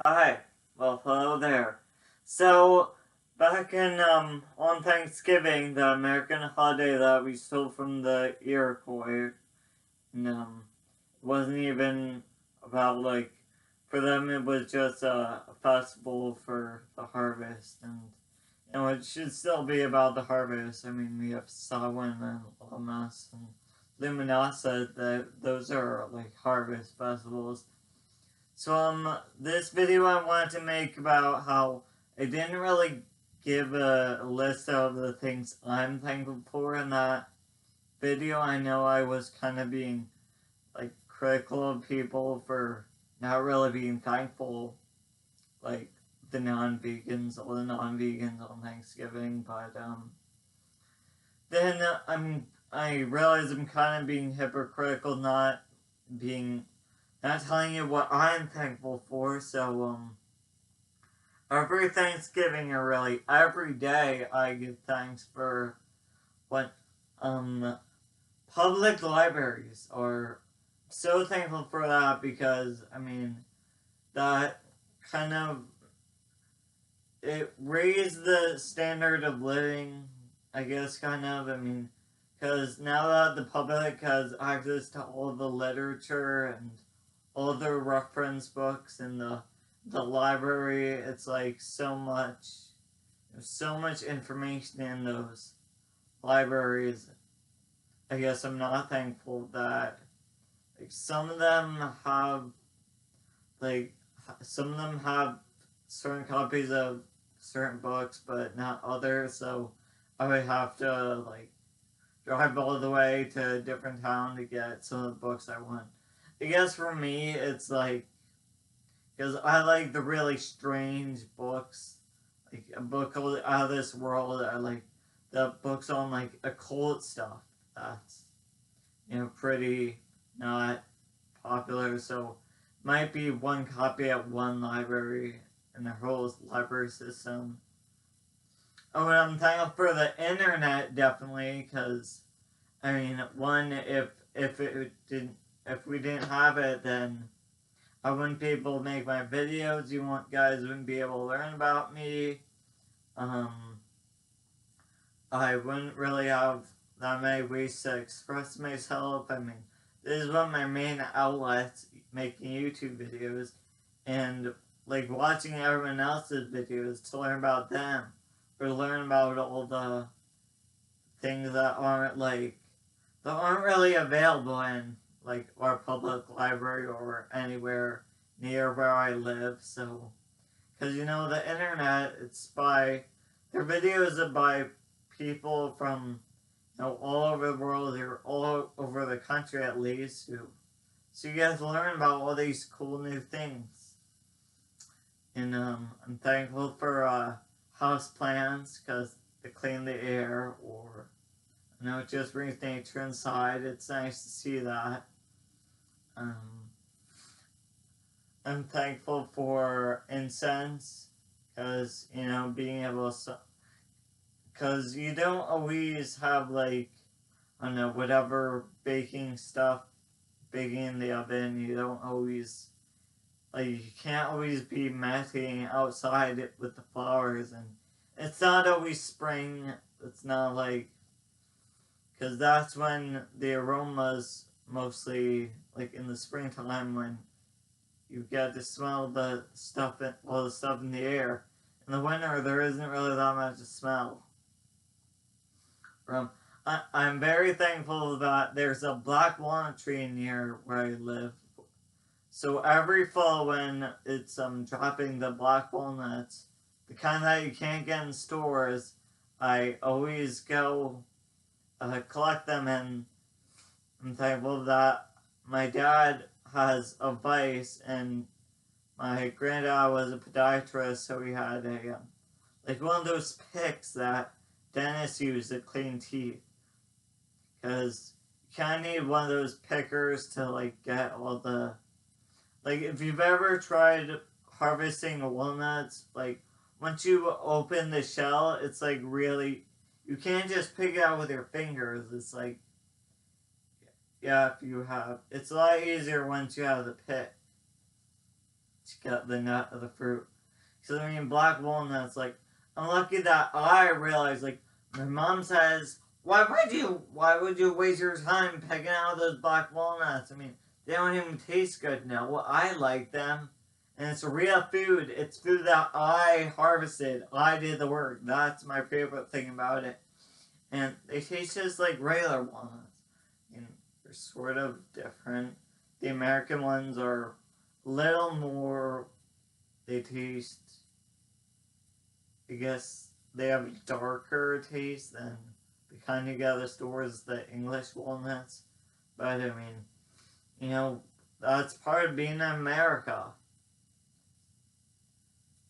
Hi. Well, hello there. So, back in, on Thanksgiving, the American holiday that we stole from the Iroquois, and, it wasn't even about, for them it was just a festival for the harvest, and, it should still be about the harvest. I mean, we have Samhain and Lammas and Luminasa, that those are, harvest festivals. So this video I wanted to make about how I didn't really give a list of the things I'm thankful for in that video. I know I was kind of being critical of people for not really being thankful, like the non-vegans, all the non-vegans on Thanksgiving, but then I realize I'm kind of being hypocritical, being not telling you what I'm thankful for. So every Thanksgiving, or really every day, I give thanks for what um public libraries are. So thankful for that, because I mean that kind of it raised the standard of living, I guess, kind of. I mean, because now that the public has access to all the literature and all the reference books in the library, it's like there's so much information in those libraries. I guess I'm not thankful that some of them have like some of them have certain copies of certain books, but not others. So I would have to drive all the way to a different town to get some of the books I want. I guess for me, it's because I like the really strange books, like a book called Out of This World. I like the books on occult stuff. That's pretty not popular. So might be one copy at one library in the whole library system. Oh, and I'm thankful for the internet, definitely, because I mean, one, if we didn't have it, then I wouldn't be able to make my videos. Guys wouldn't be able to learn about me. Um, I wouldn't really have that many ways to express myself. I mean, this is one of my main outlets, making YouTube videos, and watching everyone else's videos to learn about them, or learn about all the things that aren't really available in our public library or anywhere near where I live. So, because the internet, their videos are by people from all over the world, or all over the country at least, so you guys learn about all these cool new things. And I'm thankful for house plants, because they clean the air, or it just brings nature inside. It's nice to see that. Um, I'm thankful for incense, because being able to, because you don't always have I don't know, whatever baking in the oven. You don't always you can't always be meditating outside with the flowers, and it's not always spring. It's not because that's when the aromas mostly in the springtime, when you get to smell all the stuff in the air. In the winter, there isn't really that much to smell. I'm very thankful that there's a black walnut tree near where I live. So every fall, when it's dropping the black walnuts, the kind that you can't get in stores, I always go collect them, and I'm thankful that my dad has a vice, and my granddad was a podiatrist, so he had a one of those picks that dentists use to clean teeth, because you kind of need one of those pickers to get all the if you've ever tried harvesting walnuts, once you open the shell, it's really, you can't just pick it out with your fingers. It's yeah, if you have, it's a lot easier once you have the pick to get the nut of the fruit. So I mean, black walnuts, like, I'm lucky that I realized, like, my mom says, why would you waste your time picking out those black walnuts? I mean, they don't even taste good now. Well, I like them. And it's real food. It's food that I harvested. I did the work. That's my favorite thing about it. And they taste just like regular walnuts. And they're sort of different. The American ones are a little more, they taste, I guess they have a darker taste than the kind you get at the stores, the English walnuts. But I mean, you know, that's part of being in America.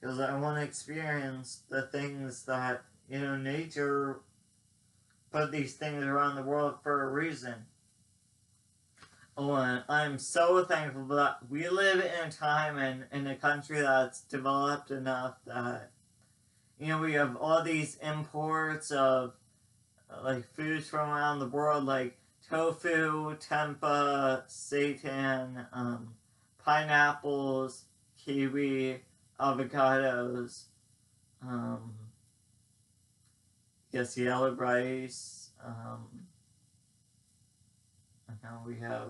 Because I want to experience the things that, you know, nature put these things around the world for a reason. Oh, and I'm so thankful that we live in a time and in a country that's developed enough that, you know, we have all these imports of, like, foods from around the world, like tofu, tempeh, seitan, pineapples, kiwi, avocados, yes, yellow rice, and now we have,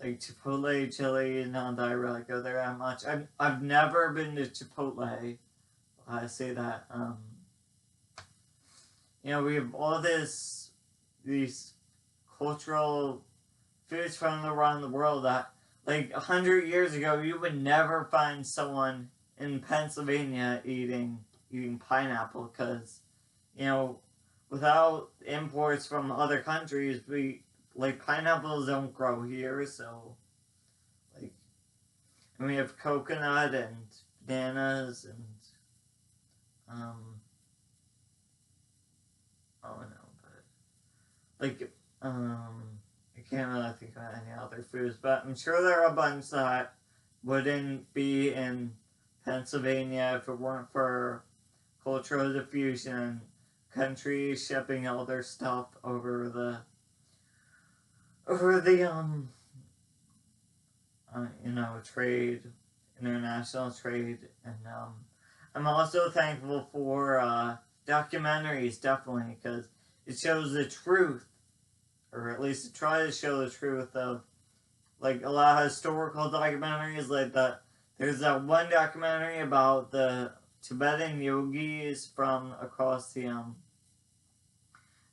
like, Chipotle chili. Not that I really go there that much. I've never been to Chipotle. I say that, you know, we have all these cultural foods from around the world that, like, 100 years ago, you would never find someone in Pennsylvania eating pineapple, because, you know, without imports from other countries, pineapples don't grow here, so, like, and we have coconut and bananas and, oh no, but, like, I can't really think of any other foods, but I'm sure there are a bunch that wouldn't be in Pennsylvania if it weren't for cultural diffusion, countries shipping all their stuff over the you know, trade, international trade, and I'm also thankful for documentaries, definitely, because it shows the truth, or at least it tries to show the truth of, like, a lot of historical documentaries, like that. There's that one documentary about the Tibetan yogis from across the,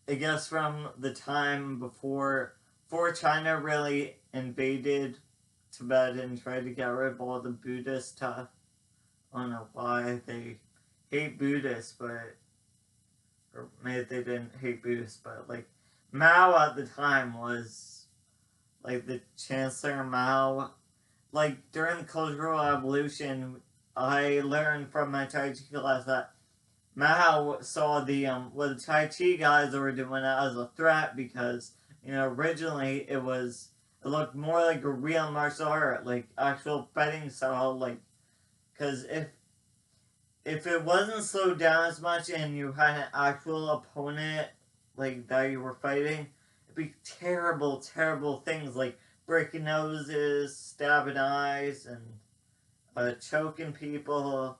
I guess from the time before China really invaded Tibet and tried to get rid of all the Buddhist stuff. I don't know why they hate Buddhists, but, or maybe they didn't hate Buddhists, but, like, Mao at the time was, like, the Chancellor Mao. Like, during the Cultural Revolution, I learned from my Tai Chi class that Mao saw the, what the Tai Chi guys were doing as a threat, because, you know, originally it looked more like a real martial art, like actual fighting style, like, because if it wasn't slowed down as much and you had an actual opponent, like, that you were fighting, it'd be terrible, terrible things, like breaking noses, stabbing eyes, and choking people.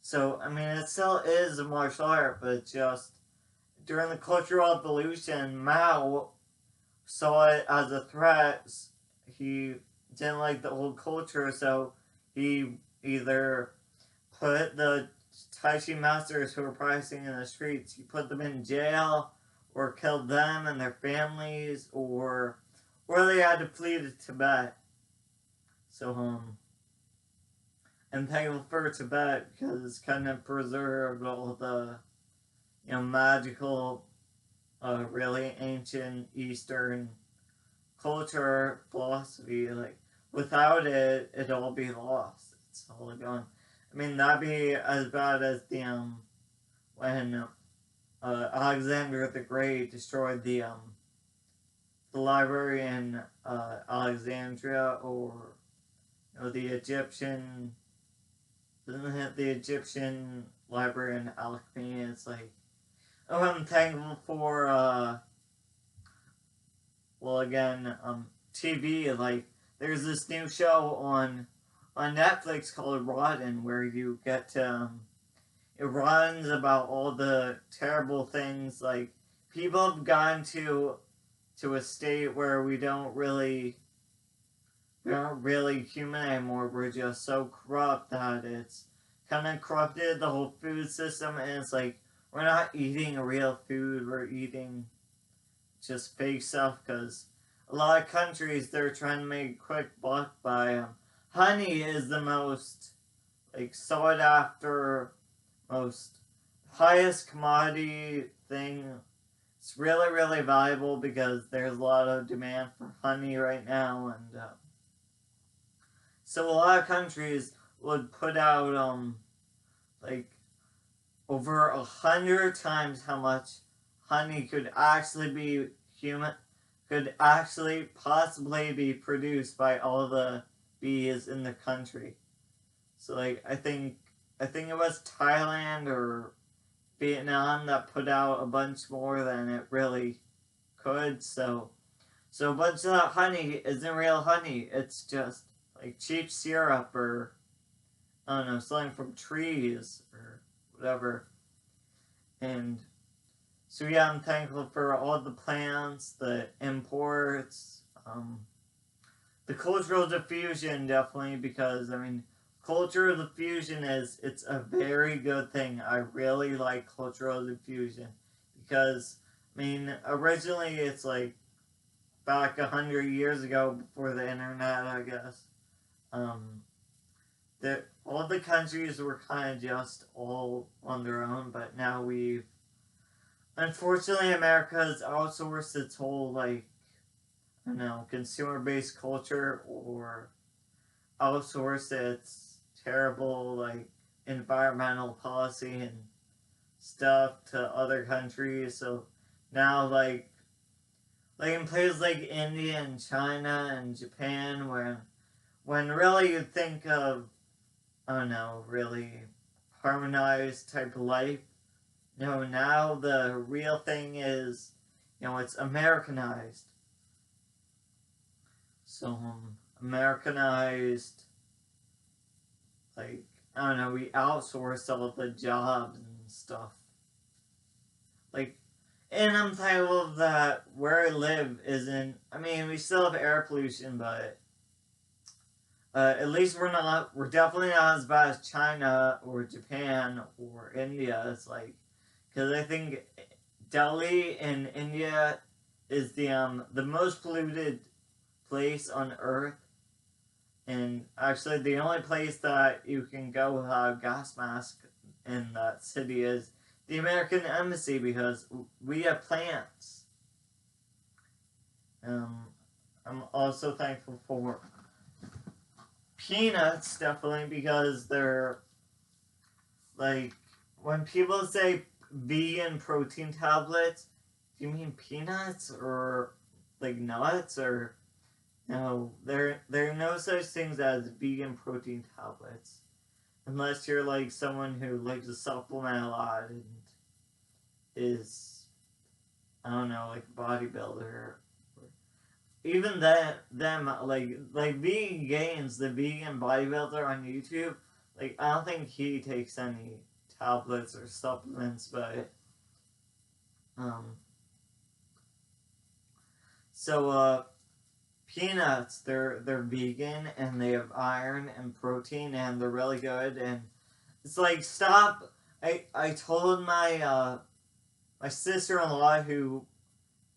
So, I mean, it still is a martial art, but just during the Cultural Revolution, Mao saw it as a threat. He didn't like the old culture, so he either put the Tai Chi masters who were practicing in the streets, he put them in jail, or killed them and their families, or they had to flee to Tibet. So, I'm thankful for Tibet because it's kind of preserved all the, you know, magical, really ancient Eastern culture, philosophy. Like, without it, it'd all be lost. It's all gone. I mean, that'd be as bad as the, when Alexander the Great destroyed the library in Alexandria, or, you know, the Egyptian library in Alchemy. It's like, oh, I'm thankful for well, again, TV. Like, there's this new show on Netflix called Rotten, where you get to it runs about all the terrible things, like people have gotten to a state where we aren't really human anymore. We're just so corrupt that it's kind of corrupted the whole food system, and it's like we're not eating real food, we're eating just fake stuff, because a lot of countries, they're trying to make a quick buck by honey is the most like sought after, most highest commodity thing. It's really, really valuable because there's a lot of demand for honey right now, and so a lot of countries would put out like over 100 times how much honey could actually be human, could actually possibly be produced by all the bees in the country. So like I think it was Thailand or Vietnam that put out a bunch more than it really could. So a bunch of that honey isn't real honey. It's just like cheap syrup, or I don't know, something from trees or whatever. And so yeah, I'm thankful for all the plants, the imports, the cultural diffusion, definitely, because I mean cultural diffusion it's a very good thing. I really like cultural diffusion because I mean originally it's like back 100 years ago before the internet, I guess. Um, all the countries were kind of just all on their own, but now we've unfortunately America has outsourced its whole like I don't know consumer based culture, or outsourced its terrible like environmental policy and stuff to other countries. So now like in places like India and China and Japan, when really you think of I don't know really harmonized type of life, no, now the real thing is it's Americanized. So Americanized, like I don't know, we outsource all the jobs and stuff. Like, and I'm thankful that where I live isn't. I mean, we still have air pollution, but at least we're not. We're definitely not as bad as China or Japan or India. It's like because I think Delhi in India is the most polluted place on Earth, and actually the only place that you can go without a gas mask in that city is the American Embassy because we have plants. I'm also thankful for peanuts, definitely, because they're like when people say vegan protein tablets, do you mean peanuts or like nuts or no? There are no such things as vegan protein tablets unless you're like someone who likes to supplement a lot and is I don't know like a bodybuilder. Even them like vegan gains, the vegan bodybuilder on YouTube, like I don't think he takes any tablets or supplements, but um so peanuts, they're vegan and they have iron and protein and they're really good, and it's like stop. I told my sister-in-law, who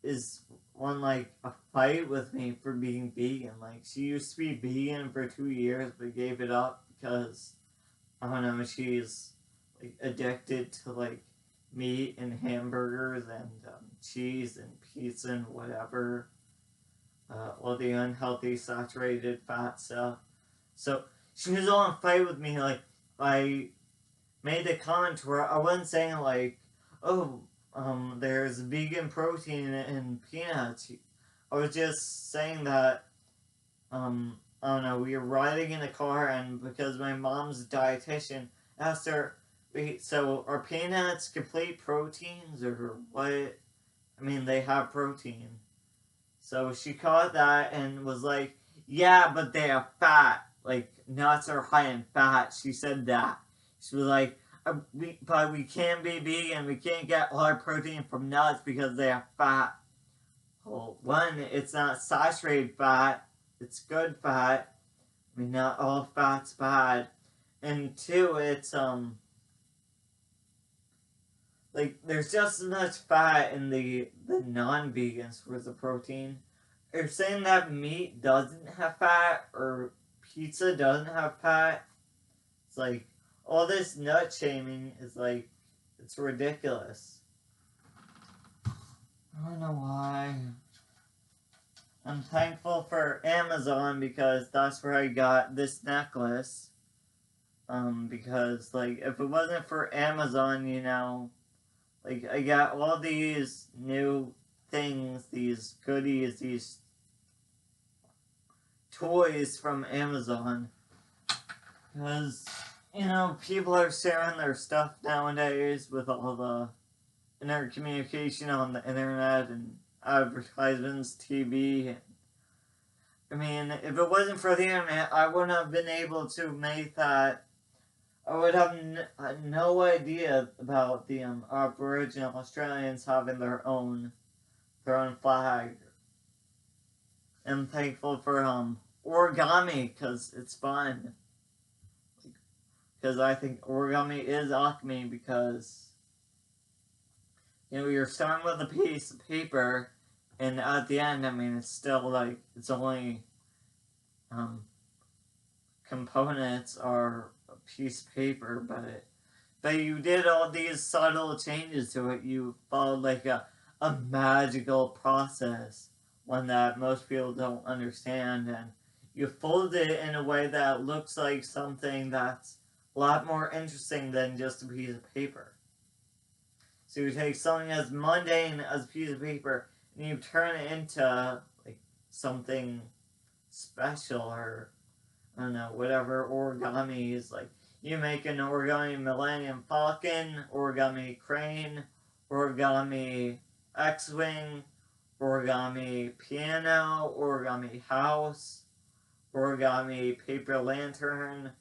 is on like a fight with me for being vegan. Like she used to be vegan for 2 years but gave it up because I don't know, she's like addicted to like meat and hamburgers and cheese and pizza and whatever, all the unhealthy saturated fat stuff. So she was on a fight with me. Like I made a comment to her. I wasn't saying like, oh, there's vegan protein in peanuts. I was just saying that, I don't know, we were riding in a car, and because my mom's a dietitian, asked her, wait, so are peanuts complete proteins, or what? I mean, they have protein. So she caught that and was like, yeah, but they have fat. Like, nuts are high in fat. She said that. She was like, but we can't be vegan. We can't get all our protein from nuts because they have fat. Well, one, it's not saturated fat. It's good fat. I mean, not all fat's bad. And two, it's, like, there's just as much fat in the non-vegans for the protein. You're saying that meat doesn't have fat or pizza doesn't have fat. It's like all this nut shaming is like it's ridiculous. I don't know why. I'm thankful for Amazon because that's where I got this necklace. Because like if it wasn't for Amazon, like I got all these new things, these goodies, these toys from Amazon. Because, people are sharing their stuff nowadays with all the intercommunication on the internet and advertisements, TV. I mean, if it wasn't for the internet, I wouldn't have been able to make that. I would have no idea about the Aboriginal Australians having their own flag. I'm thankful for origami because it's fun. Because I think origami is alchemy because you're starting with a piece of paper and at the end, I mean, it's still like it's only components are a piece of paper, but you did all these subtle changes to it. You followed like a magical process, one that most people don't understand, and you folded it in a way that looks like something that's a lot more interesting than just a piece of paper. So you take something as mundane as a piece of paper and you turn it into like something special, or I don't know, whatever origami is. Like you make an origami Millennium Falcon, origami crane, origami X-Wing, origami piano, origami house, origami paper lantern,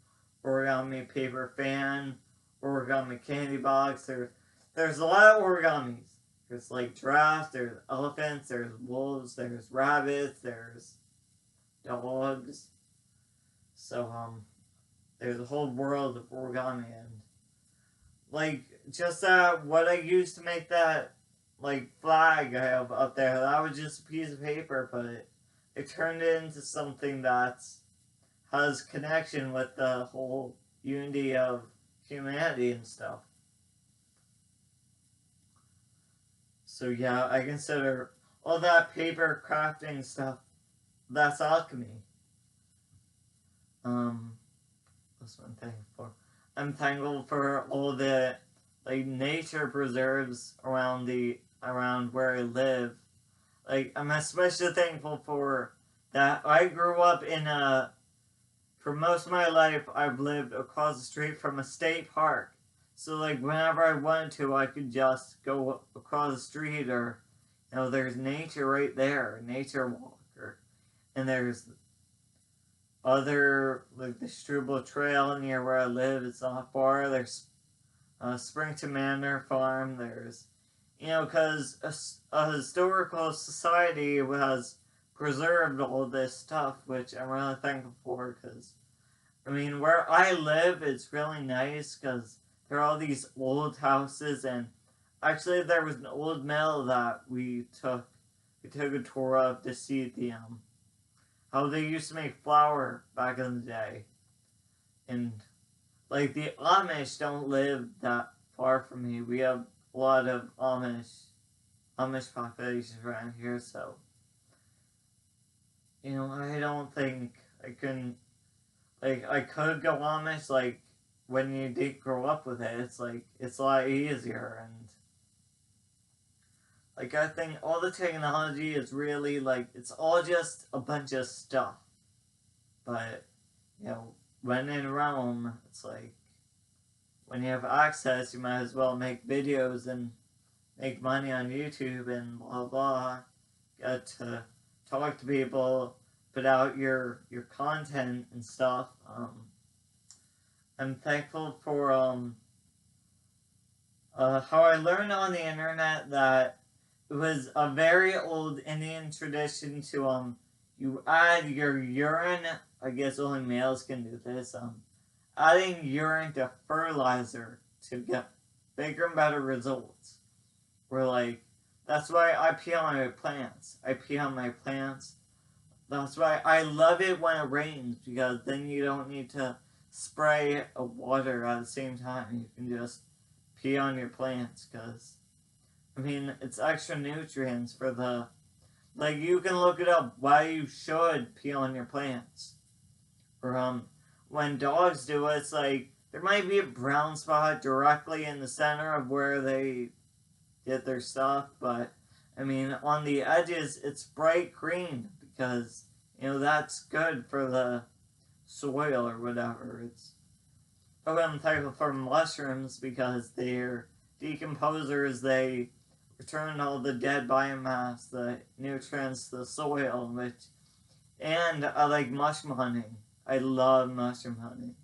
origami paper fan, origami candy box. There's a lot of origamis. There's like giraffes, there's elephants, there's wolves, there's rabbits, there's dogs. So there's a whole world of origami, and like just what I used to make that like flag I have up there, that was just a piece of paper, but it turned into something that's has connection with the whole unity of humanity and stuff. So yeah, I consider all that paper crafting stuff, that's alchemy. That's what I'm thankful for. I'm thankful for all the like nature preserves around where I live. Like I'm especially thankful for that. I grew up for most of my life, I've lived across the street from a state park. So, like, whenever I wanted to, I could just go across the street, or, there's nature right there, nature walker. And there's other, like, the Struble Trail near where I live, it's not far. There's Springton Manor Farm. There's, because a historical society has preserved all this stuff, which I'm really thankful for, because, I mean, where I live, it's really nice, because there are all these old houses, and actually there was an old mill that we took a tour of to see how they used to make flour back in the day. And, like, the Amish don't live that far from me. We have a lot of Amish populations around here, so I don't think I can, like, I could go Amish, like, when you did grow up with it, it's like, it's a lot easier, and, like, I think all the technology is really, like, it's all just a bunch of stuff, but, when in Rome, it's like, when you have access, you might as well make videos and make money on YouTube and blah blah, get to talk to people, put out your content and stuff. I'm thankful for how I learned on the internet that it was a very old Indian tradition to you add your urine. I guess only males can do this. Adding urine to fertilizer to get bigger and better results. We're like, that's why I pee on my plants. I pee on my plants. That's why I love it when it rains, because then you don't need to spray a water at the same time. You can just pee on your plants, because, I mean, it's extra nutrients for the, like, you can look it up why you should pee on your plants. Or, when dogs do it, it's like, there might be a brown spot directly in the center of where they get their stuff, but, I mean, on the edges, it's bright green, because, you know, that's good for the soil or whatever. It's, I'm thankful for mushrooms, because they're decomposers. They return all the dead biomass, the nutrients to the soil, and I like mushroom hunting. I love mushroom hunting.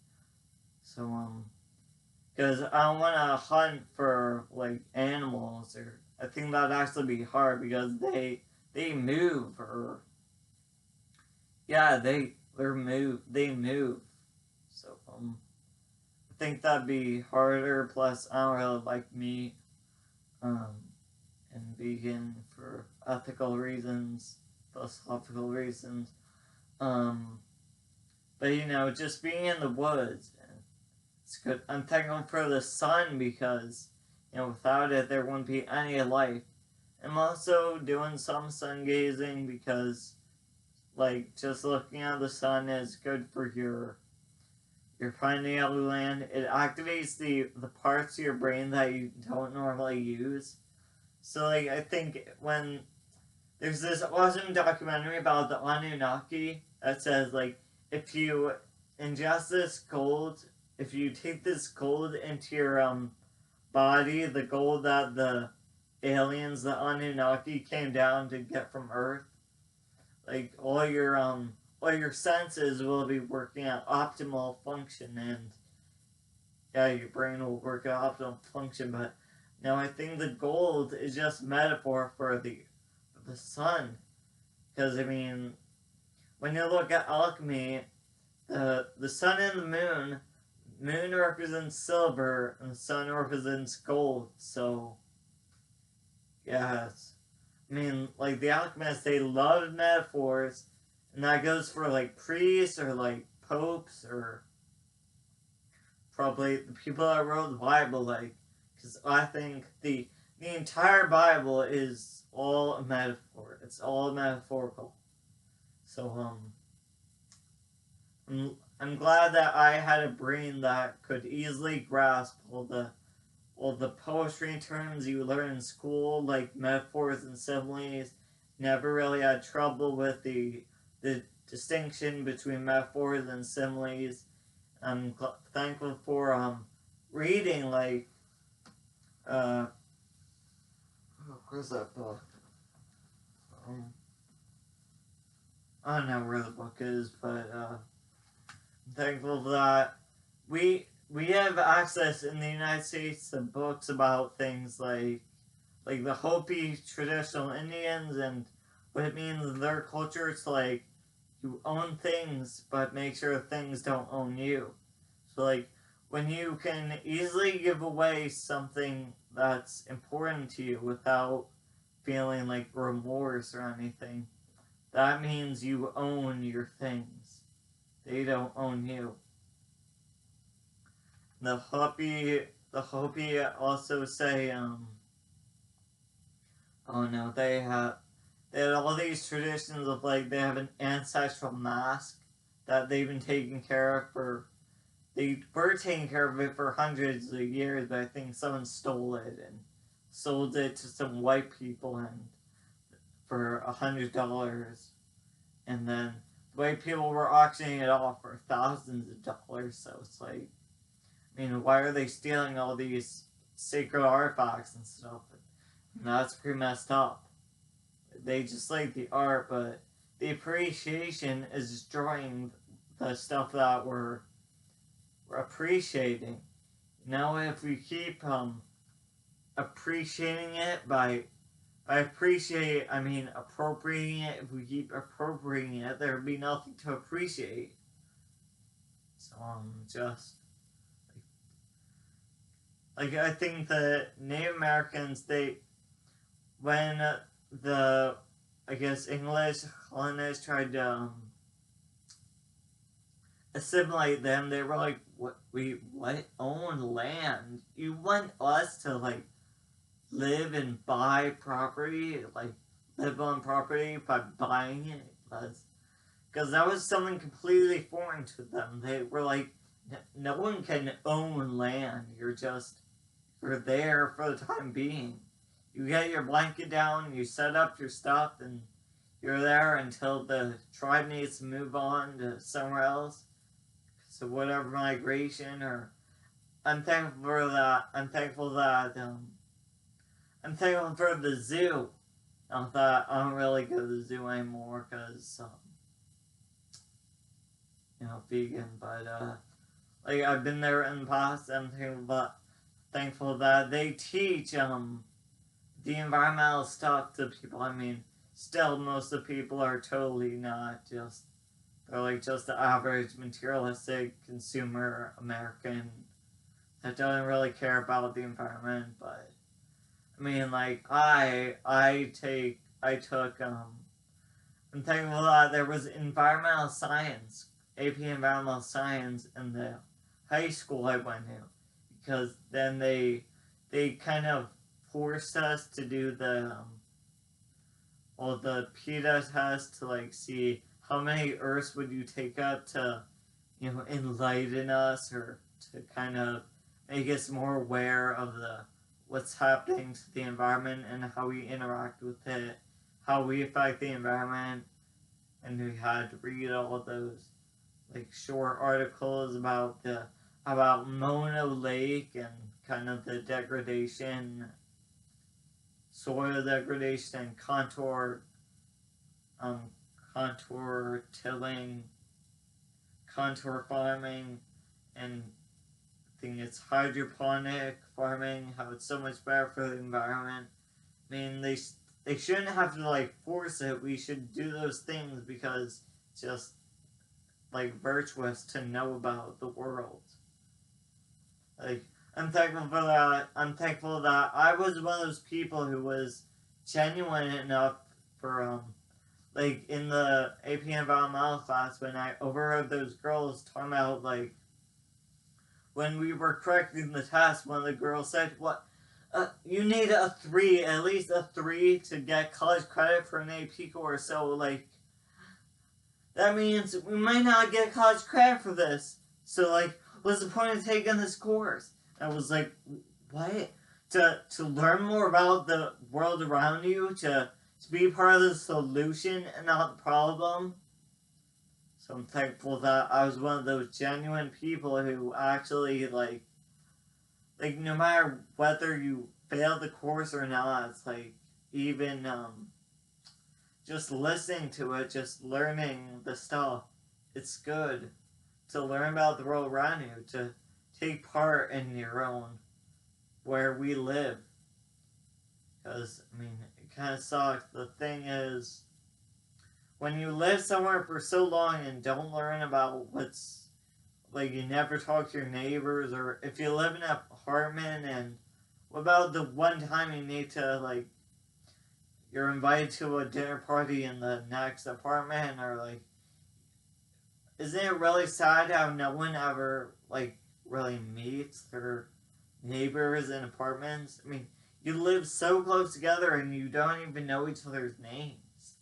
So, because I don't want to hunt for, like, animals, or I think that'd actually be hard, because they move, or, yeah, they move. So, I think that'd be harder, plus I don't really like meat, and vegan for ethical reasons, philosophical reasons, but, you know, just being in the woods, it's good. I'm thankful for the sun, because, you know, without it, there wouldn't be any life. I'm also doing some sun gazing, because, like, just looking at the sun is good for your pineal gland. It activates the parts of your brain that you don't normally use. So, like, I think when there's this awesome documentary about the Anunnaki that says, like, if you ingest this gold, if you take this gold into your body, the gold that the aliens, the Anunnaki, came down to get from Earth, like, all your senses will be working at optimal function, and yeah, your brain will work at optimal function. But now I think the gold is just metaphor for the sun, because, I mean, when you look at alchemy, the sun and the moon represents silver, and the sun represents gold. So, yes. I mean, like, the alchemists, they love metaphors, and that goes for, like, priests, or, like, popes, or probably the people that wrote the Bible, like, because I think the entire Bible is all a metaphor. It's all metaphorical. So, I'm glad that I had a brain that could easily grasp all the poetry terms you learn in school, like metaphors and similes. Never really had trouble with the distinction between metaphors and similes. I'm thankful for reading, like, where's that book? I don't know where the book is, but I'm thankful for that. We have access in the United States to books about things like the Hopi traditional Indians, and what it means in their culture. It's like, you own things, but make sure things don't own you. So, like, when you can easily give away something that's important to you without feeling like remorse or anything, that means you own your things. They don't own you. The Hopi also say, oh no, they had all these traditions of, like, they have an ancestral mask that they've been taking care of they were taking care of it for hundreds of years, but I think someone stole it and sold it to some white people, and for $100, and then the white people were auctioning it off for thousands of dollars. So it's like, I mean, why are they stealing all these sacred artifacts and stuff? And that's pretty messed up. They just like the art, but the appreciation is destroying the stuff that we're appreciating. Now, if we keep appreciating it by appropriating it. If we keep appropriating it, there would be nothing to appreciate. So just like I think the Native Americans, when the English colonists tried to assimilate them, they were like, "What? What? Own land? You want us to live and buy property, live on property by buying it?" Because that was something completely foreign to them. They were like, "No one can own land. You're there for the time being. You get your blanket down, you set up your stuff, and you're there until the tribe needs to move on to somewhere else." So whatever migration, or I'm thankful for that. I'm thankful for the zoo. Not that I don't really go to the zoo anymore because vegan. But I've been there in the past. I'm thankful that they teach the environmental stuff to people. I mean, still most of the people are totally not just. They're just the average materialistic consumer American that doesn't really care about the environment. But I mean, I'm thankful that there was environmental science, AP environmental science in the high school I went to, because then they kind of forced us to do the PETA test to see how many Earths would you take up to, enlighten us, or to kind of make us more aware of what's happening to the environment and how we interact with it, how we affect the environment. And we had to read all of those short articles about Mono Lake and kind of the degradation, soil degradation, and contour tilling, contour farming, and I think it's hydroponic farming, how it's so much better for the environment. I mean, they shouldn't have to force it. We should do those things because it's just virtuous to know about the world. I'm thankful for that. I'm thankful that I was one of those people who was genuine enough for in the AP environmental class, when I overheard those girls talking about when we were correcting the test, one of the girls said, "What? You need a 3, at least a 3 to get college credit for an AP course. So that means we might not get college credit for this. So what's the point of taking this course?" I was like, "What? To learn more about the world around you, to be part of the solution and not the problem." So I'm thankful that I was one of those genuine people who actually no matter whether you fail the course or not, it's even just listening to it, just learning the stuff, it's good to learn about the world around you, to take part in your own, where we live. Because, I mean, it kind of sucks. The thing is, when you live somewhere for so long and don't learn about what's, you never talk to your neighbors, or if you live in an apartment, and what about the one time you need to, you're invited to a dinner party in the next apartment, or, isn't it really sad how no one ever, really meets their neighbors in apartments? I mean, you live so close together and you don't even know each other's names.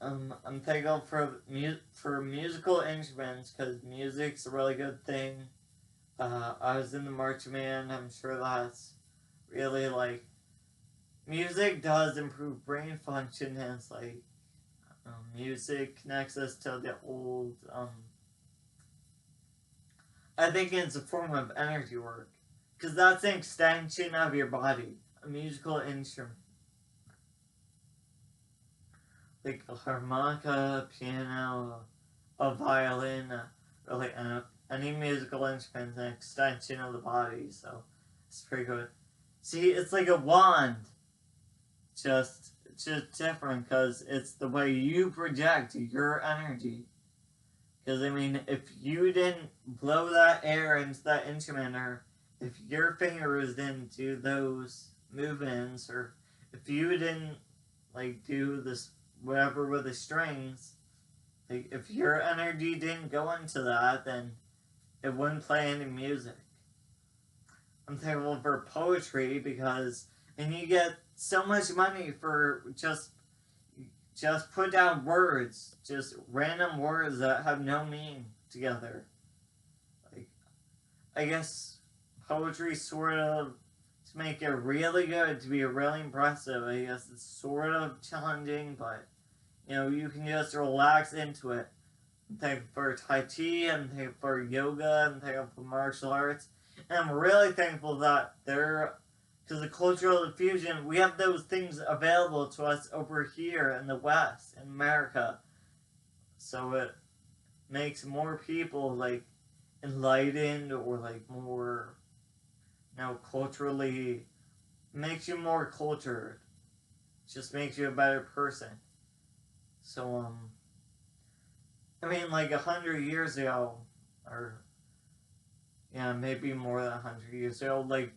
I'm thankful for musical instruments, because music's a really good thing. I was in the marching band. I'm sure that's really music does improve brain function, and it's music connects us to the old. I think it's a form of energy work, because that's an extension of your body, a musical instrument. like a harmonica, piano, a violin, really any musical instrument is an extension of the body, so it's pretty good. See, it's like a wand, just different because it's the way you project your energy. Because I mean, if you didn't blow that air into that instrument, or if your fingers didn't do those movements, or if you didn't like do this whatever with the strings, like if your energy didn't go into that, then it wouldn't play any music. I'm thankful for poetry because and you get so much money for just put down words, just random words that have no meaning together. Like I guess poetry sort of to make it really good, to be really impressive. I guess it's sort of challenging, but you know, you can just relax into it. I'm thankful for Tai Chi, I'm thankful for yoga, I'm thankful for martial arts. And I'm really thankful that because of cultural diffusion, we have those things available to us over here in the West, in America. So it makes more people, like, enlightened or, like, more, culturally, makes you more cultured. Just makes you a better person. So, I mean, like 100 years ago, or maybe more than 100 years ago, like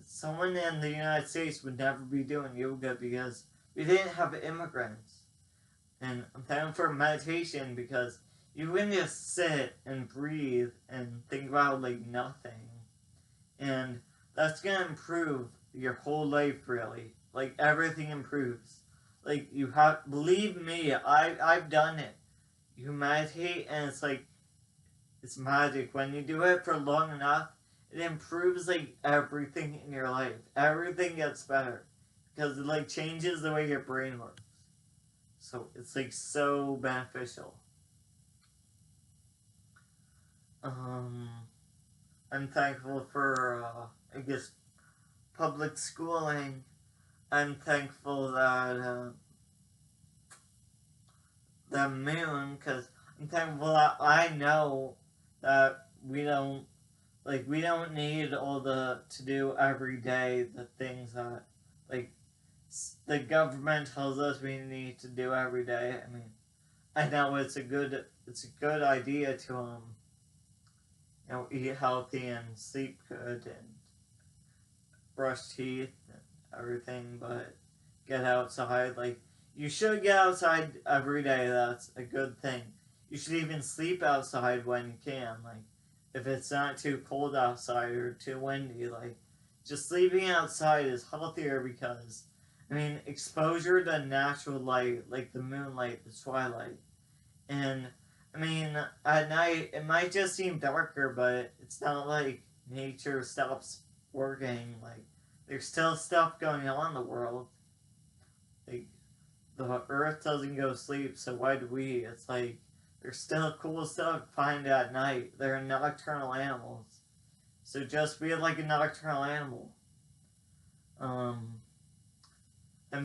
someone in the United States would never be doing yoga because we didn't have immigrants. And I'm thankful for meditation because you can just sit and breathe and think about like nothing, and that's gonna improve your whole life really. Like everything improves. Like you have, believe me, I've done it. You meditate and it's like, it's magic. When you do it for long enough, it improves like everything in your life. Everything gets better. Because it like changes the way your brain works. So it's like so beneficial. I'm thankful for, I guess, public schooling. I'm thankful that, the moon, because I'm thankful that I know that we don't need to do every day the things that like the government tells us we need to do every day. I mean, I know it's a good idea to eat healthy and sleep good and brush teeth and everything, but get outside. Like you should get outside every day. That's a good thing. You should even sleep outside when you can. Like if it's not too cold outside or too windy, like just sleeping outside is healthier because I mean exposure to natural light, like the moonlight, the twilight. And I mean at night it might just seem darker, but it's not like nature stops working. Like there's still stuff going on in the world. Like the earth doesn't go to sleep, so why do we? It's like there's still cool stuff to find at night. They're nocturnal animals. So just be like a nocturnal animal. I'm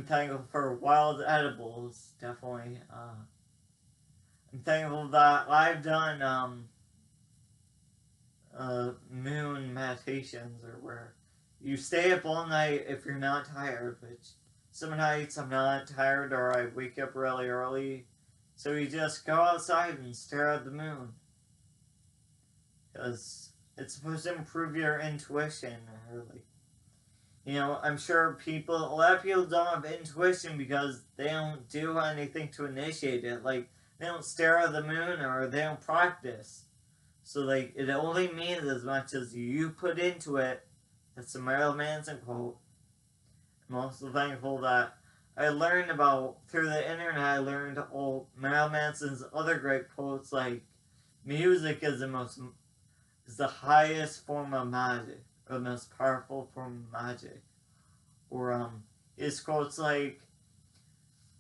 thankful for wild edibles, definitely. I'm thankful that I've done moon meditations, or where you stay up all night if you're not tired, which some nights I'm not tired or I wake up really early. So you just go outside and stare at the moon. Because it's supposed to improve your intuition, or like, I'm sure a lot of people don't have intuition because they don't do anything to initiate it. Like, they don't stare at the moon or they don't practice. So, like, it only means as much as you put into it. That's the Marilyn Manson quote. I'm also thankful that I learned through the internet, I learned all Marilyn Manson's other great quotes, like, music is the highest form of magic, or the most powerful form of magic. Or, his quotes like,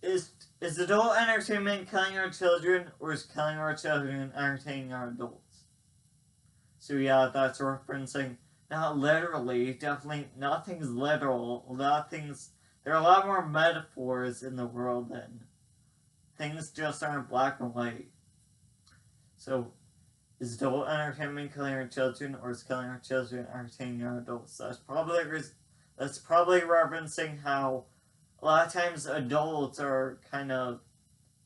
is adult entertainment killing our children, or is killing our children entertaining our adults? So yeah, that's referencing, not literally, definitely nothing's literal, there are a lot more metaphors in the world than things just aren't black and white. So, is adult entertainment killing our children, or is killing our children entertaining our adults? That's probably referencing how a lot of times adults are kind of,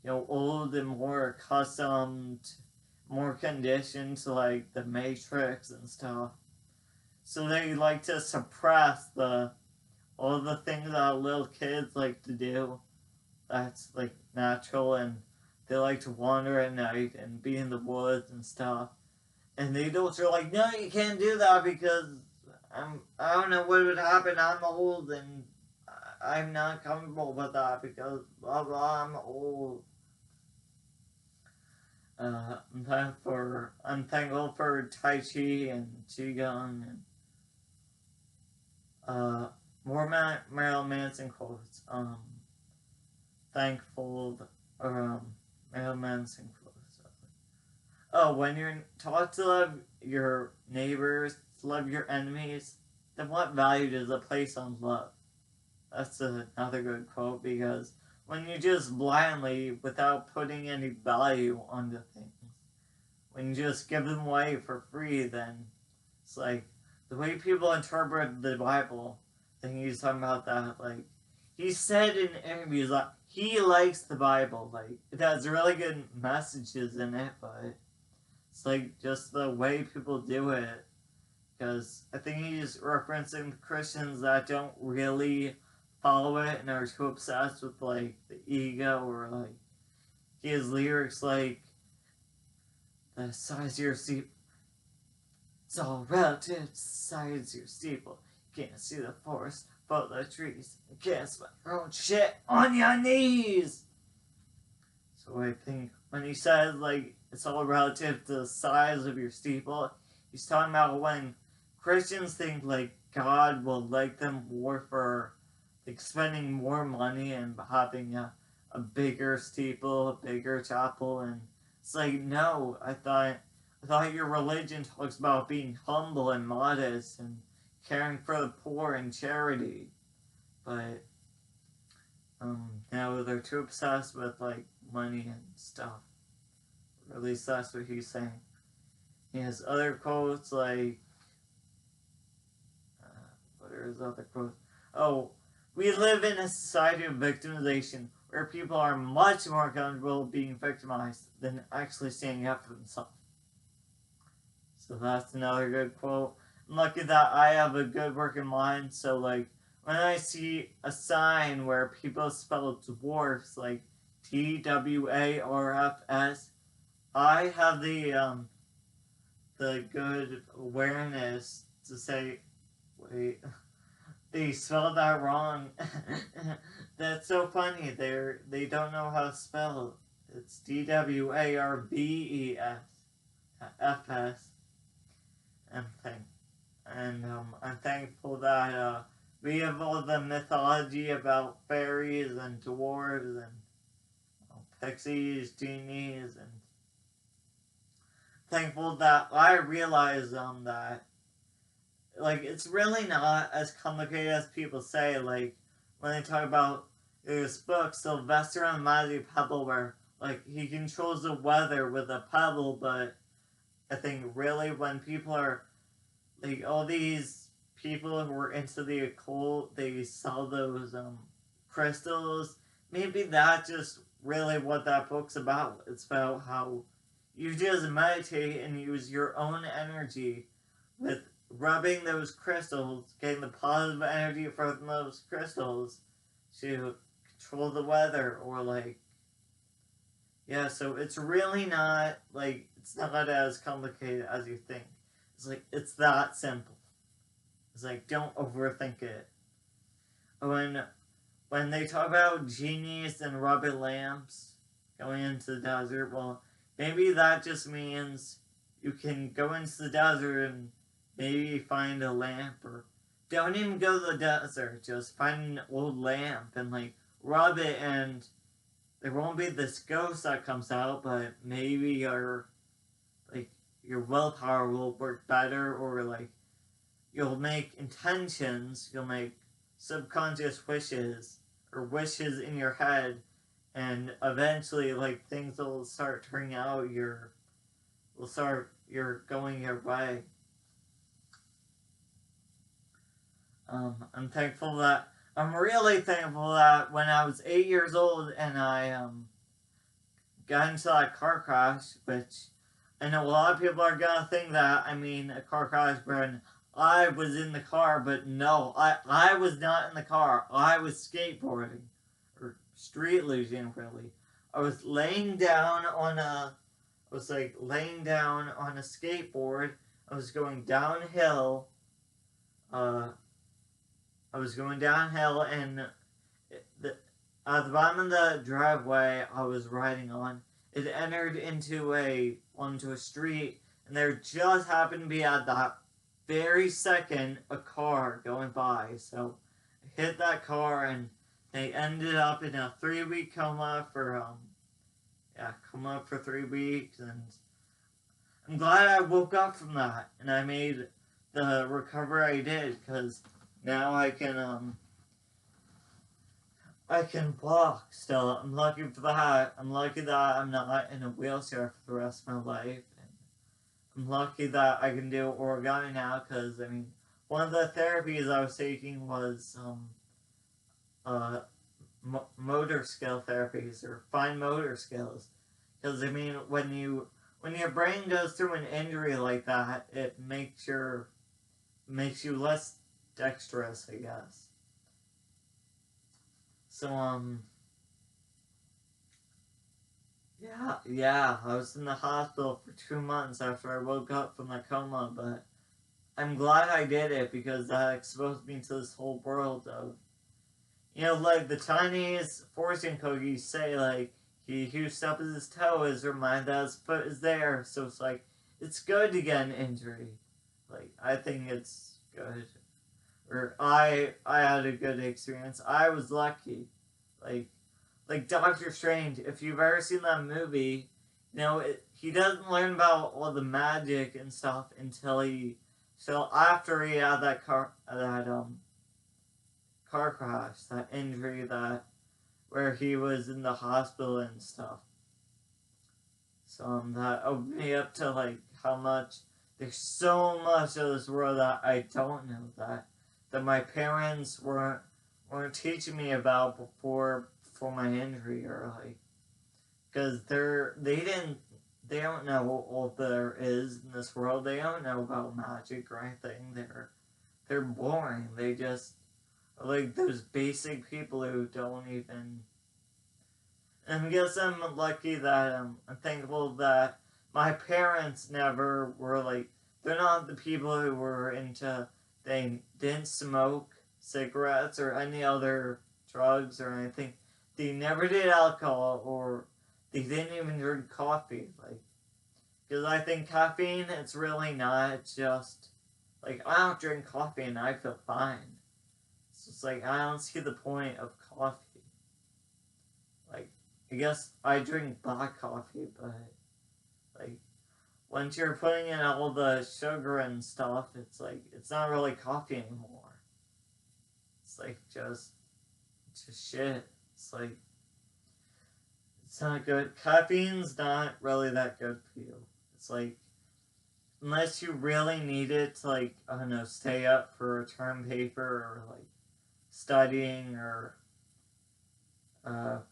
old and more accustomed, more conditioned to like the Matrix and stuff. So they like to suppress all the things that little kids like to do. That's like natural, and they like to wander at night and be in the woods and stuff. And the adults are like, no, you can't do that because I don't know what would happen. I'm old and I'm not comfortable with that because blah blah. I'm old. I'm thankful for Tai Chi and Qigong and more Marilyn Manson quotes. Thankful Marilyn Manson quotes. Oh, when you're taught to love your neighbors, to love your enemies, then what value does it place on love? That's another good quote, because when you just blindly, without putting any value onto things, when you just give them away for free, then it's like the way people interpret the Bible. I think he's talking about that. Like, he said in interviews, like, he likes the Bible. Like, it has really good messages in it, but it's like just the way people do it. Because I think he's referencing the Christians that don't really follow it and are too obsessed with like the ego, or like his lyrics like the size of your steeple. It's all relative to the size of your steeple. You can't see the forest, but the trees. You can't smell your own shit on your knees. So I think when he says like it's all relative to the size of your steeple, he's talking about when Christians think like God will like them more for like spending more money and having a bigger steeple, a bigger chapel, and it's like, no, I thought your religion talks about being humble and modest and caring for the poor and charity, but now they're too obsessed with like money and stuff. Or at least that's what he's saying. He has other quotes like, what are his other quotes? Oh, we live in a society of victimization where people are much more comfortable being victimized than actually standing up for themselves. So that's another good quote. I'm lucky that I have a good working mind, so like when I see a sign where people spell dwarfs like TWARFS, I have the good awareness to say, wait, they spelled that wrong. That's so funny. They don't know how to spell. It's DWARBES. And I'm thankful that we have all the mythology about fairies and dwarves and pixies, genies, and thankful that I realize that like it's really not as complicated as people say. Like when they talk about this book, Sylvester and the Magic Pebble, where like he controls the weather with a pebble, but I think really when people are like all these people who are into the occult, they sell those crystals. Maybe that's just really what that book's about. It's about how you just meditate and use your own energy with rubbing those crystals, getting the positive energy from those crystals to control the weather, or like, yeah, so it's really not like, it's not as complicated as you think. It's like, it's that simple. It's like, don't overthink it. When they talk about genies and rubbing lamps going into the desert, well, maybe that just means you can go into the desert and maybe find a lamp, or don't even go to the desert, just find an old lamp and like rub it, and there won't be this ghost that comes out, but maybe your willpower will work better, or like you'll make intentions, you'll make subconscious wishes or wishes in your head, and eventually, like, things will start turning out. You're going your way. I'm thankful that I'm really thankful that when I was 8 years old and I got into that car crash, which I know a lot of people are gonna think that I mean a car crash when I was in the car, but no, I was not in the car. I was skateboarding or street losing really. I was laying down on a I was like laying down on a skateboard. I was going downhill. Uh, I was going downhill, and the, at the bottom of the driveway I was riding on, it entered onto a street, and there just happened to be at that very second a car going by. So I hit that car, and they ended up in a 3 week coma for 3 weeks, and I'm glad I woke up from that, and I made the recovery I did, because now I can walk still. I'm lucky for that. I'm lucky that I'm not in a wheelchair for the rest of my life. And I'm lucky that I can do origami now, because, I mean, one of the therapies I was taking was motor skill therapies, or fine motor skills. Because, I mean, when your brain goes through an injury like that, it makes you less dexterous, I guess. So, yeah, I was in the hospital for 2 months after I woke up from the coma, but I'm glad I did it, because that exposed me to this whole world of, like the Chinese fortune cookies say, like, he who stubs his toe is reminded that his foot is there, so it's like, it's good to get an injury. Like, I think it's good. Or I had a good experience. I was lucky. Like Doctor Strange, if you've ever seen that movie, he doesn't learn about all the magic and stuff until after he had that car crash, that injury, where he was in the hospital and stuff. So that opened me up to, like, how much there's so much of this world that I don't know, that my parents weren't teaching me about before my injury, or like, because they don't know what there is in this world. They don't know about magic or anything. They're boring. They just are like those basic people who don't even. And I guess I'm lucky that I'm thankful that my parents never were like, they're not the people who were into, they didn't smoke cigarettes or any other drugs or anything. They never did alcohol, or they didn't even drink coffee. Like, because I think caffeine, it's really not just, like, I don't drink coffee and I feel fine. It's just like, I don't see the point of coffee. Like, I guess I drink black coffee, but, like, once you're putting in all the sugar and stuff, it's like, it's not really coffee anymore. It's like, just shit. It's like, it's not good. Caffeine's not really that good for you. It's like, unless you really need it to, like, I don't know, stay up for a term paper, or, like, studying, or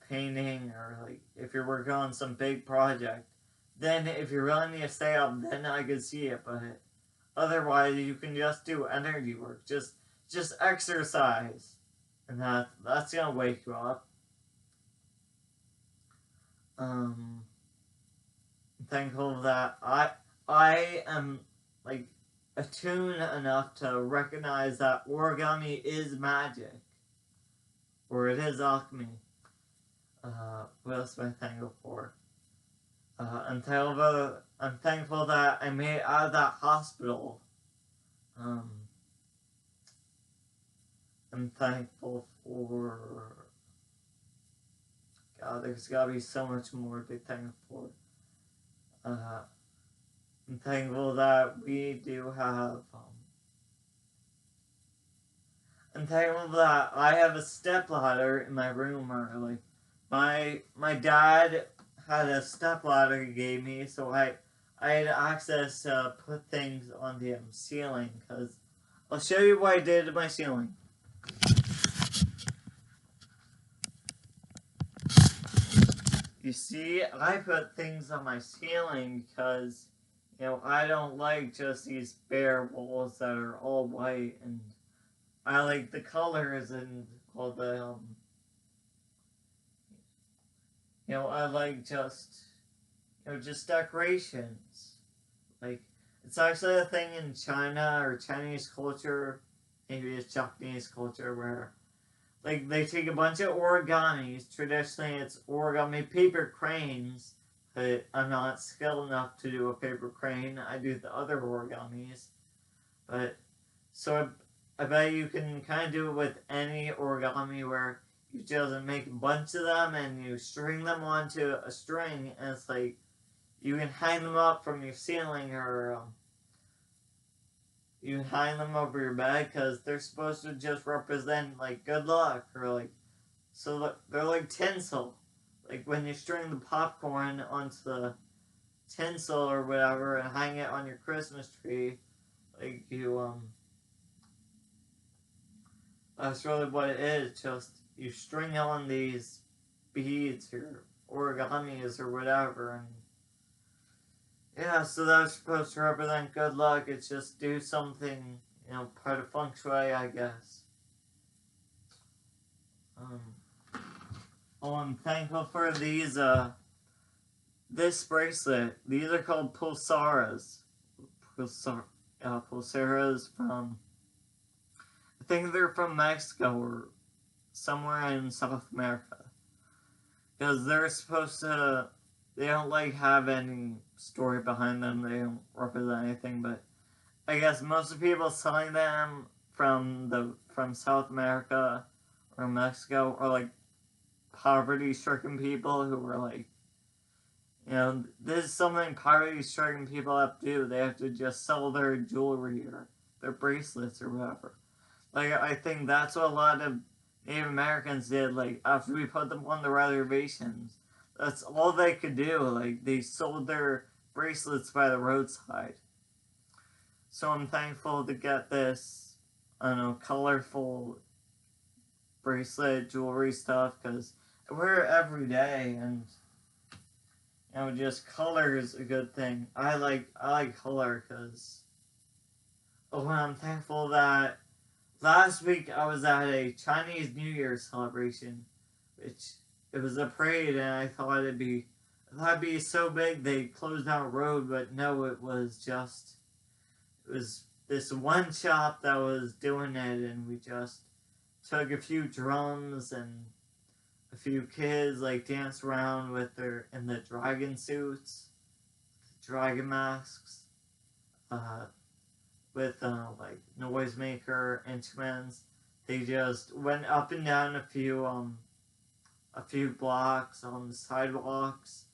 painting, or, like, if you're working on some big project, then if you really need to stay up, then I could see it, but otherwise you can just do energy work. Just exercise. And that's gonna wake you up. I'm thankful that I am, like, attuned enough to recognize that origami is magic, or it is alchemy. What else am I thankful for? I'm thankful that I made it out of that hospital. I'm thankful for, God, there's gotta be so much more to be thankful for. I'm thankful that we do have, I'm thankful that I have a stepladder in my room, or, like, my dad had a stepladder he gave me, so I had access to put things on the ceiling. Cause I'll show you what I did to my ceiling. You see, I put things on my ceiling because, you know, I don't like just these bare walls that are all white, and I like the colors and all the, you know, I like just, you know, just decorations. Like, it's actually a thing in China or Chinese culture, maybe it's Japanese culture, where like they take a bunch of origamis. Traditionally, it's origami paper cranes, but I'm not skilled enough to do a paper crane. I do the other origamis, but so I bet you can kind of do it with any origami where you just make a bunch of them and you string them onto a string, and it's like you can hang them up from your ceiling, or you can hang them over your bed because they're supposed to just represent like good luck, or like, so they're like tinsel. Like when you string the popcorn onto the tinsel or whatever and hang it on your Christmas tree, like that's really what it is. Just you string on these beads or origamis or whatever, and yeah, so that's supposed to represent good luck. It's just do something, you know, part of feng shui, I guess. Oh, I'm thankful for these, this bracelet. These are called pulsaras. Pulsaras from, I think they're from Mexico or somewhere in South America. Because they're supposed to, they don't like have any story behind them. They don't represent anything, but I guess most of the people selling them from South America or Mexico are like poverty-stricken people who were like, you know, this is something poverty-stricken people have to do. They have to just sell their jewelry or their bracelets or whatever. Like, I think that's what a lot of Native Americans did. Like, after we put them on the reservations, that's all they could do. Like, they sold their bracelets by the roadside. So I'm thankful to get this, I don't know, colorful bracelet, jewelry stuff, because I wear it every day, and you know, just color is a good thing. I like color because, oh, I'm thankful that last week I was at a Chinese New Year celebration, which it was a parade, and I thought it'd be so big they closed down a road, but no, it was this one shop that was doing it, and we just took a few drums and a few kids like danced around with in the dragon suits, dragon masks, with like noisemaker instruments. They just went up and down a few blocks on the sidewalks.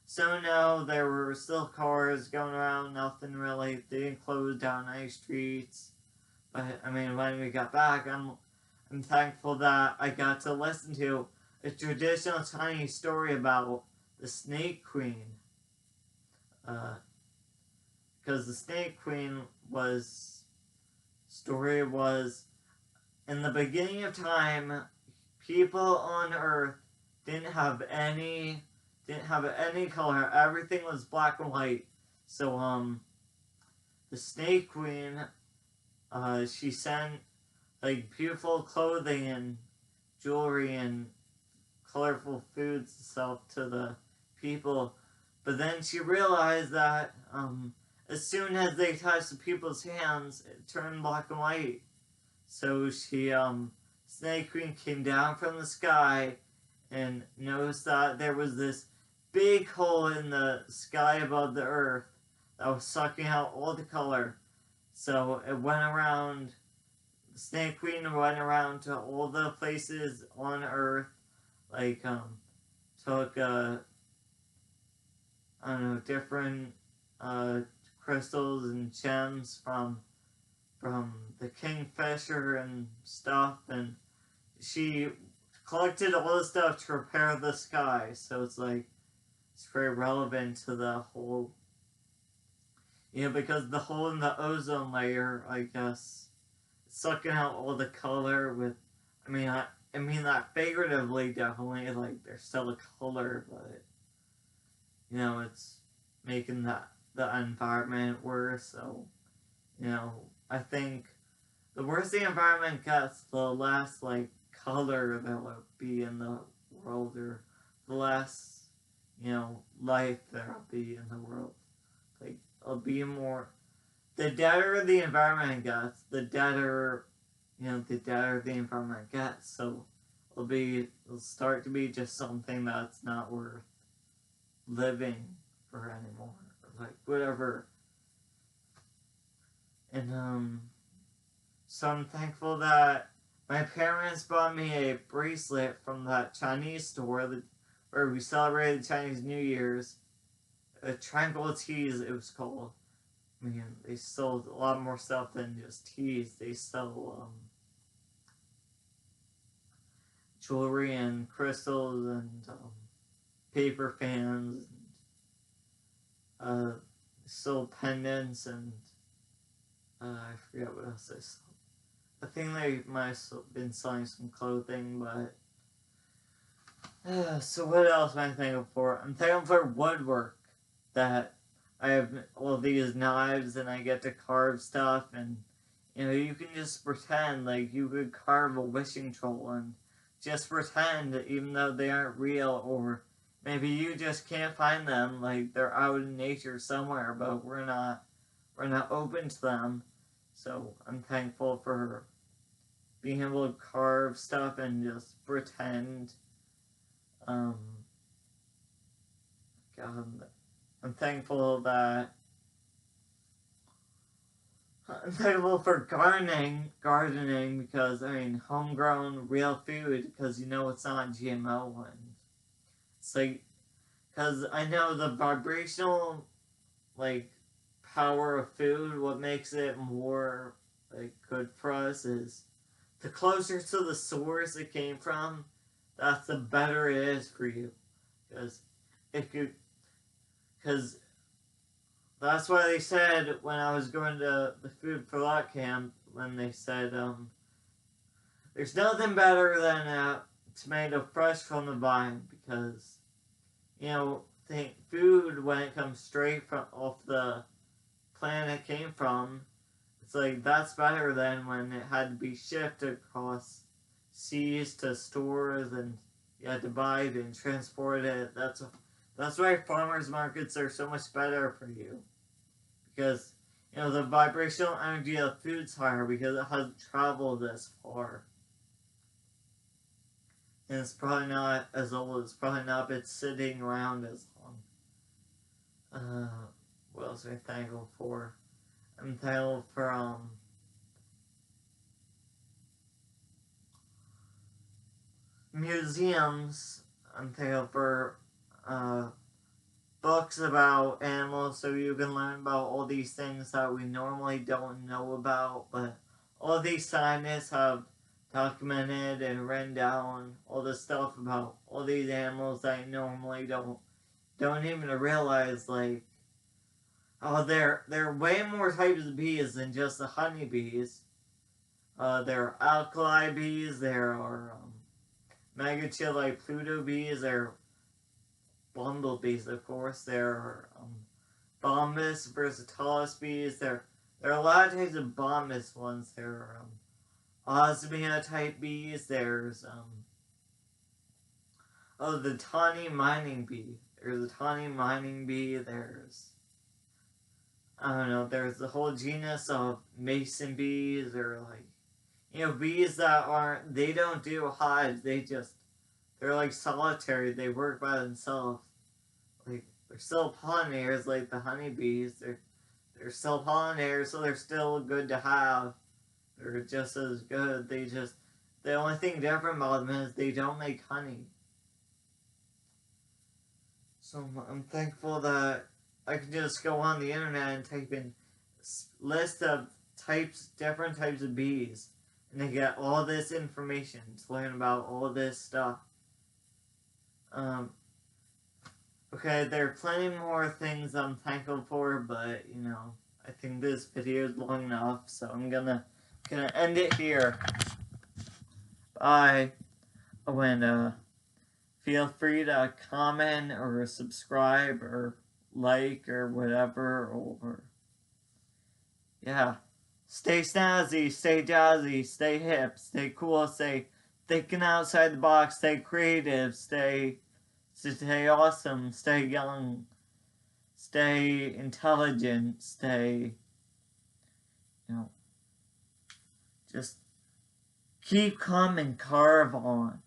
So no, there were still cars going around. Nothing really. They didn't close down any streets. But I mean, when we got back, I'm thankful that I got to listen to a traditional Chinese story about the Snake Queen. Because the Snake Queen story was, in the beginning of time, people on Earth didn't have any color. Everything was black and white. So the Snake Queen, she sent like beautiful clothing and jewelry and colorful foods and stuff to the people, but then she realized that as soon as they touched the people's hands, it turned black and white. So she, Snake Queen came down from the sky and noticed that there was this big hole in the sky above the earth that was sucking out all the color. So it went around, the Snake Queen went around to all the places on Earth, like, took, I don't know, different, crystals and gems from the kingfisher and stuff, and she collected all the stuff to repair the sky. So it's like, it's very relevant to the whole, because the hole in the ozone layer, I guess, sucking out all the color with, I mean that figuratively, definitely, like, there's still a color, but, it's making the environment worse, so, I think the worse the environment gets, the less, like, color there will be in the world, or the less, life there will be in the world. Like, it'll be more, the deader the environment gets, the deader the environment gets, so it'll start to be just something that's not worth living for anymore, or like, whatever. And, so I'm thankful that my parents bought me a bracelet from that Chinese store where we celebrated Chinese New Year's. Tranquil Teas, it was called. They sold a lot more stuff than just teas. They sell jewelry and crystals and paper fans. And, sold pendants and I forget what else they sold. I think they might have been selling some clothing, but so what else am I thankful for? I'm thankful for woodwork, that I have all these knives and I get to carve stuff, and you can just pretend like you could carve a wishing troll and just pretend, even though they aren't real, or maybe you just can't find them, like they're out in nature somewhere, but we're not open to them. So I'm thankful for being able to carve stuff and just pretend. God, I'm thankful for gardening because, homegrown, real food, because it's not GMO, and it's like, because I know the vibrational, like, power of food, what makes it more, like, good for us is the closer to the source it came from, that's the better it is for you. Because that's why they said when I was going to the Food for Thought camp, when they said, there's nothing better than a tomato fresh from the vine, because, food, when it comes straight from off the plant it came from, it's like, that's better than when it had to be shipped across seas to stores, and you had to buy it and transport it. That's why farmers markets are so much better for you. Because, the vibrational energy of food's higher because it hasn't traveled as far. And it's probably not as old, it's probably not been sitting around as long. What else am I thankful for? I'm thankful for, museums. I'm thankful for, books about animals, so you can learn about all these things that we normally don't know about, but all these scientists have documented and written down all the stuff about all these animals that I normally don't even realize, like, there are way more types of bees than just the honeybees. There are alkali bees, there are Megachili Pluto bees, there are bumblebees, of course, there are Bombus versatilis bees, there are a lot of types of bombus ones, there are osmia type bees, there's the tawny mining bee. There's a tawny mining bee, there's there's the whole genus of mason bees, or like, bees that they don't do hives, they're like solitary, they work by themselves. Like, they're still pollinators like the honeybees, they're still pollinators, so they're still good to have. They're just as good, the only thing different about them is they don't make honey. So I'm thankful that I can just go on the internet and type in list of different types of bees, and to get all this information, to learn about all this stuff. Okay, there are plenty more things I'm thankful for, but, you know, I think this video is long enough, so I'm gonna end it here. Bye. Oh, and, feel free to comment or subscribe or like or whatever, or, yeah. Stay snazzy, stay jazzy, stay hip, stay cool, stay thinking outside the box, stay creative, stay awesome, stay young, stay intelligent, stay, you know, just keep calm and carve on,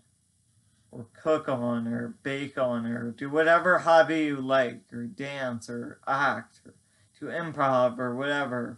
or cook on, or bake on, or do whatever hobby you like, or dance, or act, or do improv, or whatever.